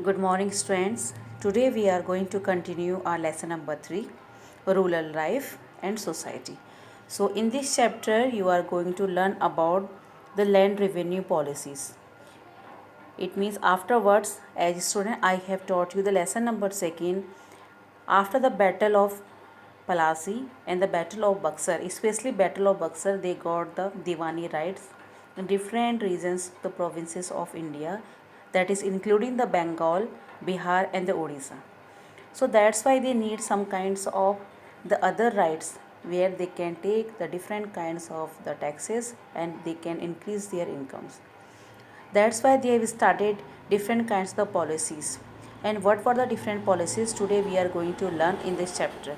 Good morning, students. Today we are going to continue our lesson number 3, Rural Life and Society. So, in this chapter, you are going to learn about the land revenue policies. It means afterwards, as a student, I have taught you the lesson number 2. After the Battle of Palasi and the Battle of Buxar, especially Battle of Buxar, they got the Diwani rights in different regions, the provinces of India, that is including the Bengal, Bihar and the Odisha. So that's why they need some kinds of the other rights where they can take the different kinds of the taxes and they can increase their incomes. That's why they have started different kinds of policies. And what were the different policies today we are going to learn in this chapter.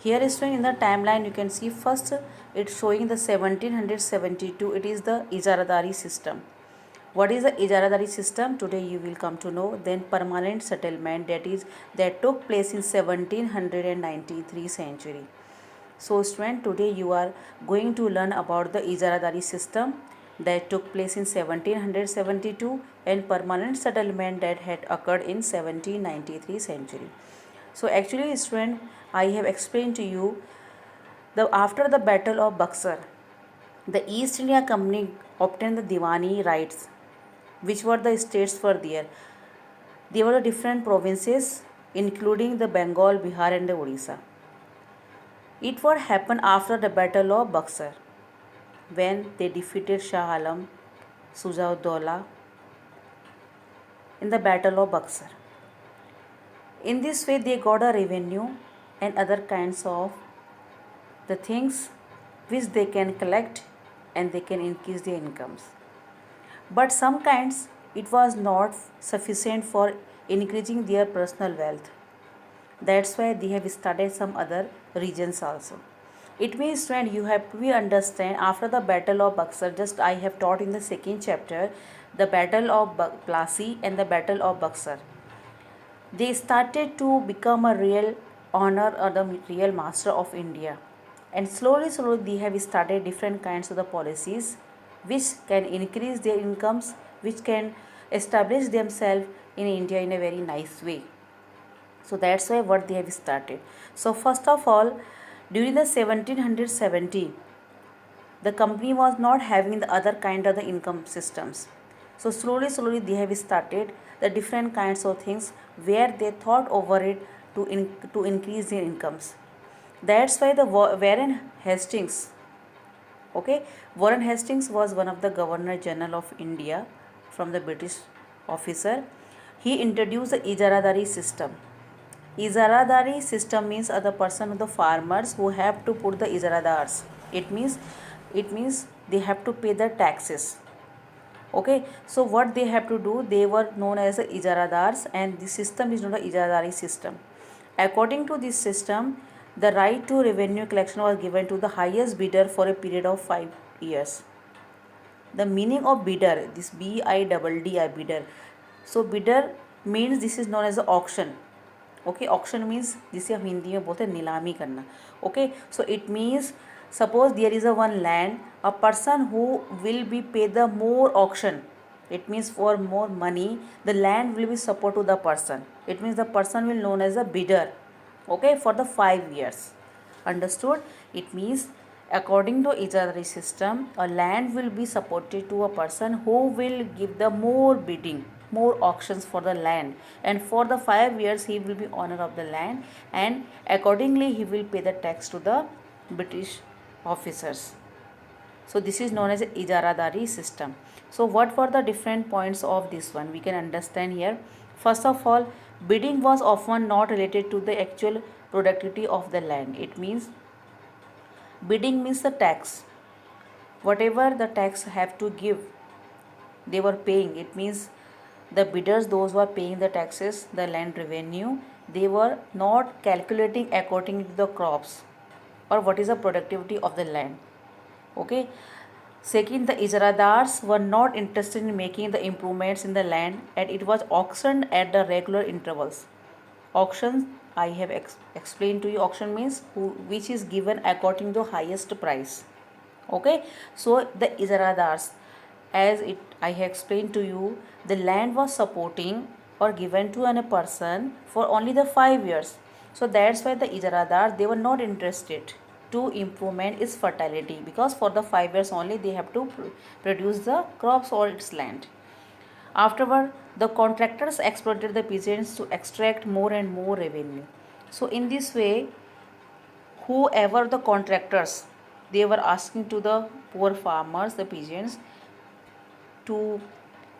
Here is showing in the timeline, you can see first it's showing the 1772, it is the Ijaradari system. What is the Ijaradari system? Today you will come to know. Then permanent settlement, that took place in 1793 century. So student, today you are going to learn about the Ijaradari system that took place in 1772 and permanent settlement that had occurred in 1793 century. So actually student, I have explained to you the after the Battle of Buxar, the East India Company obtained the Diwani rights, which were the states were there. They were the different provinces including the Bengal, Bihar and the Odisha. It would happen after the Battle of Buxar when they defeated Shah Alam, Sujauddaulah in the Battle of Buxar. In this way, they got a revenue and other kinds of the things which they can collect and they can increase their incomes. But some kinds it was not sufficient for increasing their personal wealth. That's why they have started some other regions also. It means when you have to understand after the Battle of Buxar, just I have taught in the second chapter, the Battle of Plassey and the Battle of Buxar. They started to become a real honor or the real master of India. And slowly they have started different kinds of the policies which can increase their incomes, which can establish themselves in India in a very nice way. So that's why what they have started. So first of all, during the 1770, the company was not having the other kind of the income systems. So slowly they have started the different kinds of things where they thought over it to increase their incomes. That's why the Warren Hastings, okay, Warren Hastings was one of the Governor General of India from the British officer. He introduced the Ijaradari system. Ijaradari system means the person of the farmers who have to put the ijaradars. It means they have to pay the taxes. Okay, so what they have to do, they were known as the ijaradars and the system is known as Ijaradari system. According to this system, the right to revenue collection was given to the highest bidder for a period of 5 years. The meaning of bidder, this BIDDI, bidder. So bidder means this is known as the auction. Okay, auction means जिसे हम हिंदी में बोलते हैं नीलामी करना. Okay, so it means suppose there is a one land, a person who will be pay the more auction, it means for more money the land will be support to the person. It means the person will known as a bidder. Okay, for the 5 years. Understood? It means according to Ijaradari system, a land will be supported to a person who will give the more bidding, more auctions for the land, and for the 5 years he will be owner of the land and accordingly he will pay the tax to the British officers. So this is known as Ijaradari system. So what were the different points of this one? We can understand here. First of all, bidding was often not related to the actual productivity of the land. It means bidding means the tax. Whatever the tax have to give, they were paying. It means the bidders, those who are paying the taxes, the land revenue, they were not calculating according to the crops or what is the productivity of the land. Okay. Second, the Ijaradars were not interested in making the improvements in the land and it was auctioned at the regular intervals. Auctions, I have explained to you, auction means which is given according to highest price. Okay, so the Ijaradars, as it I have explained to you, the land was supporting or given to a person for only the 5 years. So that's why the ijaradar, they were not interested to improvement its fertility, because for the 5 years only they have to produce the crops or its land. Afterward, the contractors exploited the peasants to extract more and more revenue. So in this way, whoever the contractors, they were asking to the poor farmers, the peasants, to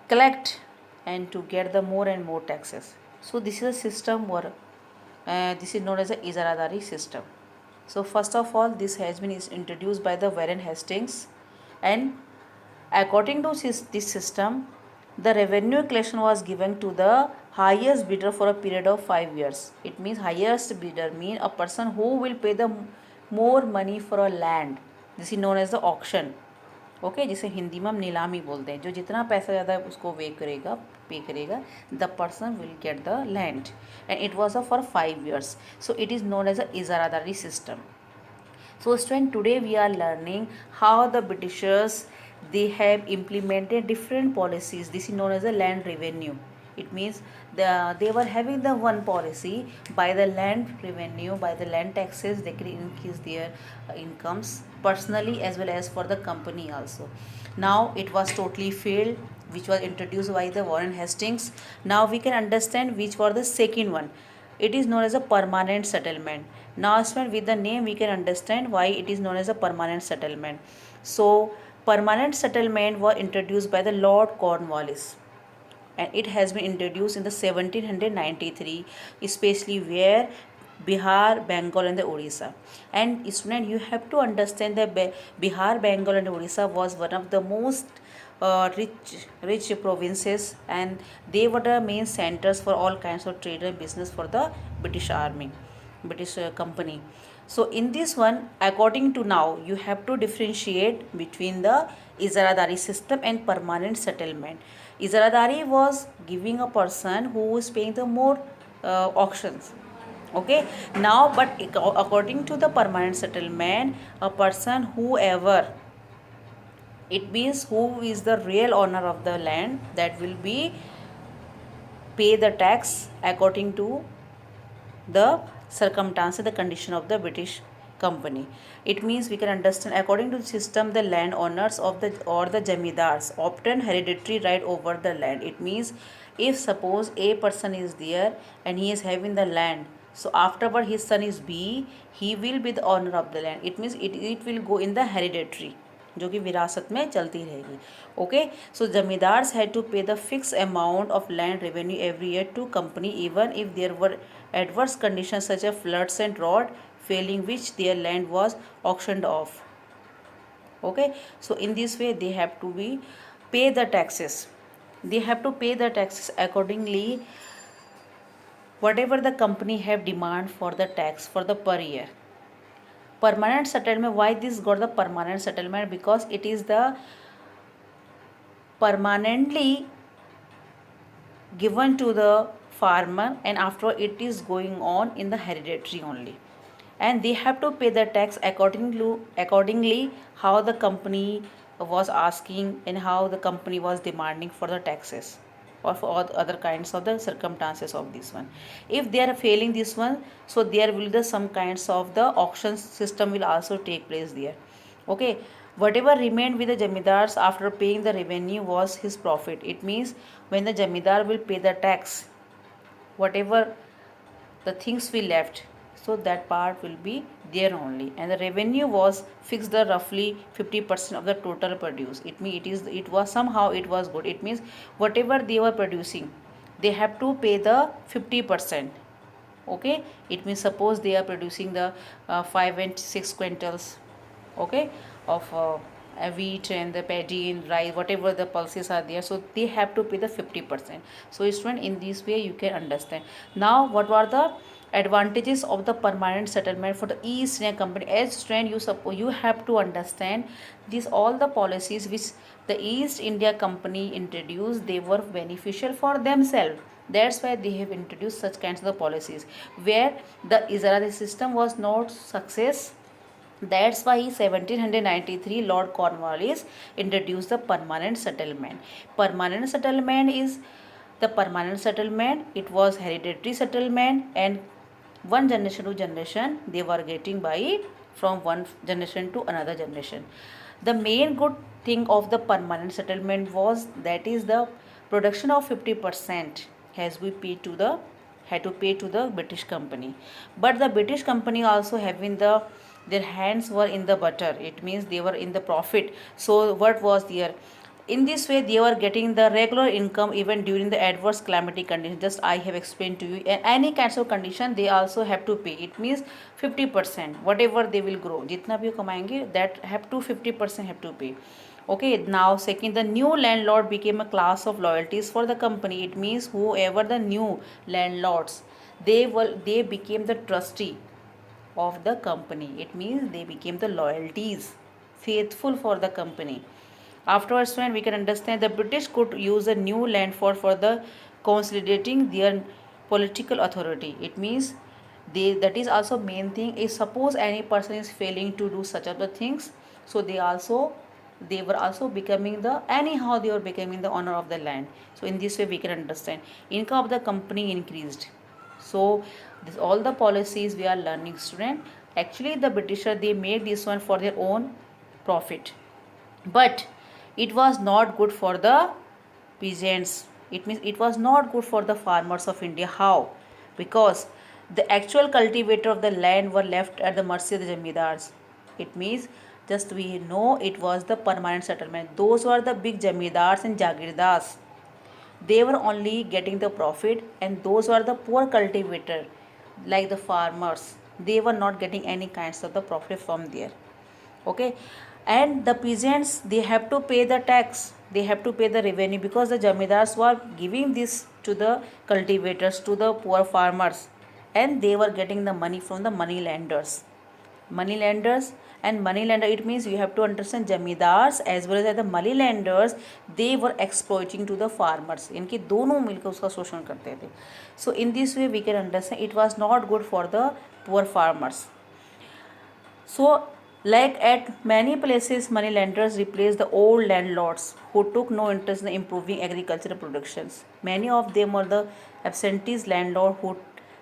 collect and to get the more and more taxes. So this is a system where this is known as the Ijaradari system. So first of all, this has been introduced by the Warren Hastings, and according to this system, the revenue collection was given to the highest bidder for a period of 5 years. It means highest bidder means a person who will pay the more money for a land. This is known as the auction. Okay जिसे हिंदी में हम नीलामी बोलते हैं, जो जितना पैसा ज़्यादा उसको पे करेगा, the person will get the land, and it was a for 5 years. So it is known as a इजारादारी system. So student, today we are learning how the Britishers, they have implemented different policies. This is known as the land revenue. It means they were having the one policy, by the land revenue, by the land taxes, they can increase their incomes personally as well as for the company also. Now it was totally failed, which was introduced by the Warren Hastings. Now we can understand which were the second one. It is known as a permanent settlement. Now student, with the name we can understand why it is known as a permanent settlement. So permanent settlement was introduced by the Lord Cornwallis, and it has been introduced in the 1793, especially where Bihar, Bengal and the Odisha. And student, you have to understand that Bihar, Bengal and Odisha was one of the most rich provinces, and they were the main centers for all kinds of trade and business for the British army, British company. So in this one, according to now, you have to differentiate between the Izaradari system and permanent settlement. Izaradari was giving a person who is paying the more auctions. Okay, now but according to the permanent settlement, a person whoever, it means who is the real owner of the land, that will be pay the tax according to the circumstances, the condition of the British company. It means we can understand, according to the system, the landowners of the or the jamidars obtain hereditary right over the land. It means if suppose a person is there and he is having the land, so afterward his son is B, he will be the owner of the land. It means it will go in the hereditary, जो कि विरासत में चलती रहेगी. Okay, so zamindars had to pay the fix amount of land revenue every year to company, even if there were adverse conditions such as floods and drought, failing which their land was auctioned off. Okay, so in this way they have to be pay the taxes. They have to pay the taxes accordingly, whatever the company have demand for the tax for the per year. Permanent settlement, why this got the permanent settlement? Because it is the permanently given to the farmer, and after it is going on in the hereditary only, and they have to pay the tax accordingly how the company was asking and how the company was demanding for the taxes, or for all other kinds of the circumstances of this one. If they are failing this one, so there will be some kinds of the auction system will also take place there. Okay, whatever remained with the jamidars after paying the revenue was his profit. It means when the jamidar will pay the tax, whatever the things we left, so that part will be there only, and the revenue was fixed the roughly 50% of the total produce. It means it was somehow it was good. It means whatever they were producing, they have to pay the 50%. Okay, it means suppose they are producing the 5 and 6 quintals, okay, of wheat and the paddy and rice, whatever the pulses are there, so they have to pay the 50%. So student, in this way you can understand. Now what were the advantages of the permanent settlement for the East India Company? As student, you have to understand these all the policies which the East India Company introduced, they were beneficial for themselves. That's why they have introduced such kinds of policies, where the Izaradari system was not success. That's why 1793 Lord Cornwallis introduced the permanent settlement. Permanent settlement is The permanent settlement, it was hereditary settlement, and one generation to generation they were getting by from one generation to another generation. The main good thing of the permanent settlement was that is the production of 50% has we paid to the had to pay to the British company. But the British company also having their hands were in the butter. It means they were in the profit. So what was their, in this way they were getting the regular income even during the adverse climatic conditions. Just I have explained to you, any kinds of condition they also have to pay. It means 50% whatever they will grow, jitna bhi kamayenge that have to 50% have to pay. Okay, now second, the new landlord became a class of loyalties for the company. It means whoever the new landlords, they became the trustee of the company. It means they became the loyalties, faithful for the company. Afterwards, when we can understand, the British could use a new land for the consolidating their political authority. It means they, that is also main thing. If suppose any person is failing to do such other things, so they were also becoming the, anyhow they were becoming the owner of the land. So in this way we can understand income of the company increased. So this all the policies we are learning, student. Actually the Britisher they made this one for their own profit, but it was not good for the peasants. It means it was not good for the farmers of India. How? Because the actual cultivator of the land were left at the mercy of the jamidars. It means just we know it was the permanent settlement. Those were the big jamidars and jagirdars. They were only getting the profit, and those were the poor cultivator like the farmers. They were not getting any kinds of the profit from there. Okay, and the peasants they have to pay the tax, they have to pay the revenue, because the jamidars were giving this to the cultivators, to the poor farmers, and they were getting the money from the money lenders. Money lenders and money lender, it means you have to understand jamidars as well as the money lenders, they were exploiting to the farmers. इनके दोनों मिलकर उसका शोषण करते थे. So in this way we can understand it was not good for the poor farmers. So like at many places, money lenders replaced the old landlords who took no interest in improving agricultural productions. Many of them were the absentees landlord who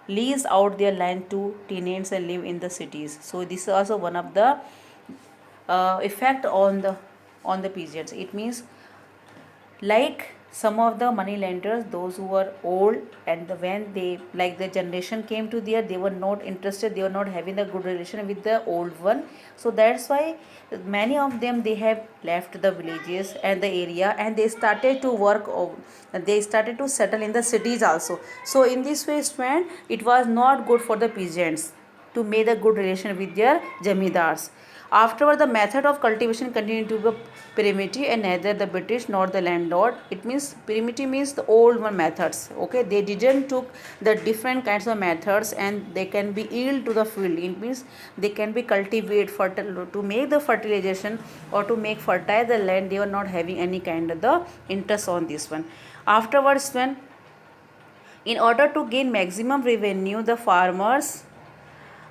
lease out their land to tenants and live in the cities. So this is also one of the effect on the peasants. It means like some of the money lenders, those who were old, and when they like the generation came to there, they were not interested, they were not having a good relation with the old one. So that's why many of them they have left the villages and the area, and they started to work they started to settle in the cities also. So in this way, student, it was not good for the peasants to make a good relation with their jamidars. Afterward, the method of cultivation continued to be primitive, and neither the British nor the landlord. It means primitive means the old one methods. Okay, they didn't took the different kinds of methods, and they can be yield to the field. It means they can be cultivate fertile to make the fertilization or to make fertile the land. They were not having any kind of the interest on this one. Afterwards, when in order to gain maximum revenue, the farmers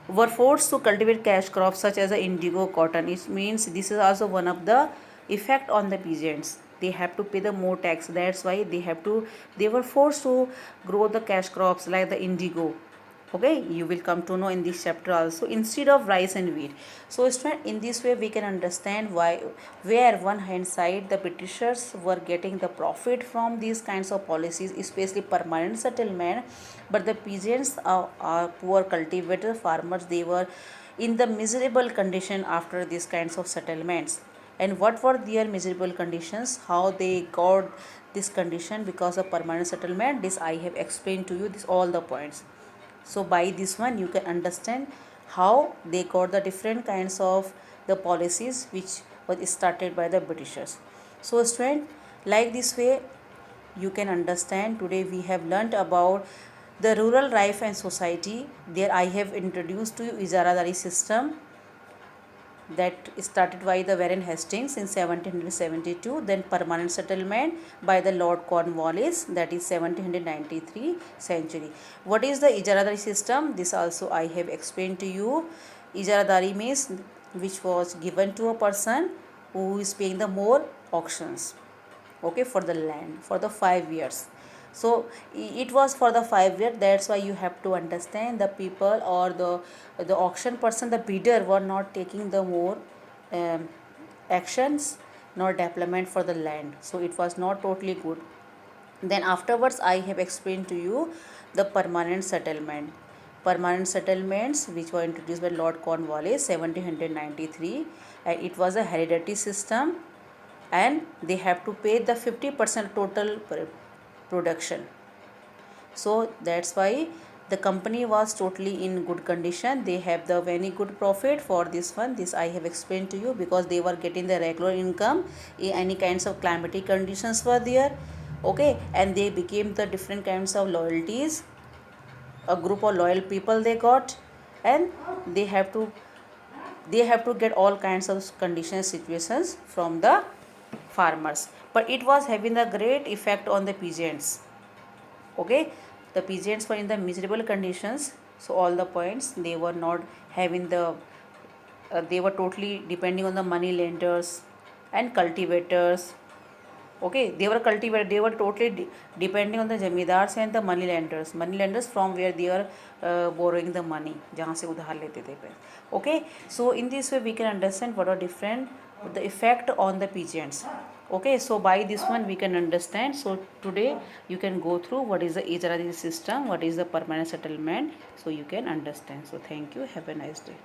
were forced to cultivate cash crops such as the indigo, cotton. It means this is also one of the effect on the peasants. They have to pay the more tax. That's why they were forced to grow the cash crops like the indigo. Okay, you will come to know in this chapter also, instead of rice and wheat. So student, in this way we can understand why, where one hand side the Britishers were getting the profit from these kinds of policies, especially permanent settlement, but the peasants are poor cultivator farmers, they were in the miserable condition after these kinds of settlements. And what were their miserable conditions, how they got this condition because of permanent settlement, this I have explained to you, this all the points. So by this one you can understand how they got the different kinds of the policies which was started by the Britishers. So student, like this way you can understand, today we have learnt about the rural life and society. There I have introduced to you ijaradari system that started by the Warren Hastings in 1772, then permanent settlement by the Lord Cornwallis, that is 1793 century. What is the ijaradari system? This also I have explained to you. Ijaradari means which was given to a person who is paying the more auctions, okay, for the land for the 5 years. So it was for the 5 year. That's why you have to understand the people or the auction person, the bidder were not taking the more um, actions nor development for the land, so it was not totally good. Then afterwards I have explained to you the permanent settlement. Permanent settlements which were introduced by Lord Cornwallis 1793, and it was a hereditary system, and they have to pay the 50% total production. So that's why the company was totally in good condition. They have the very good profit for this one. This I have explained to you, because they were getting the regular income. Any kinds of climatic conditions were there, okay, and they became the different kinds of loyalties, a group of loyal people they got, and they have to get all kinds of conditions, situations from the farmers. But it was having a great effect on the peasants, okay. The peasants were in the miserable conditions, so all the points they were not having the they were totally depending on the money lenders and cultivators, okay. They were cultivated, they were totally depending on the jamidars and the money lenders from where they are borrowing the money, jahan se udhar lete the पैसे, okay. So in this way we can understand what are different the effect on the peasants, okay. So by this one we can understand. So today you can go through what is the ijara system, what is the permanent settlement, so you can understand. So thank you, have a nice day.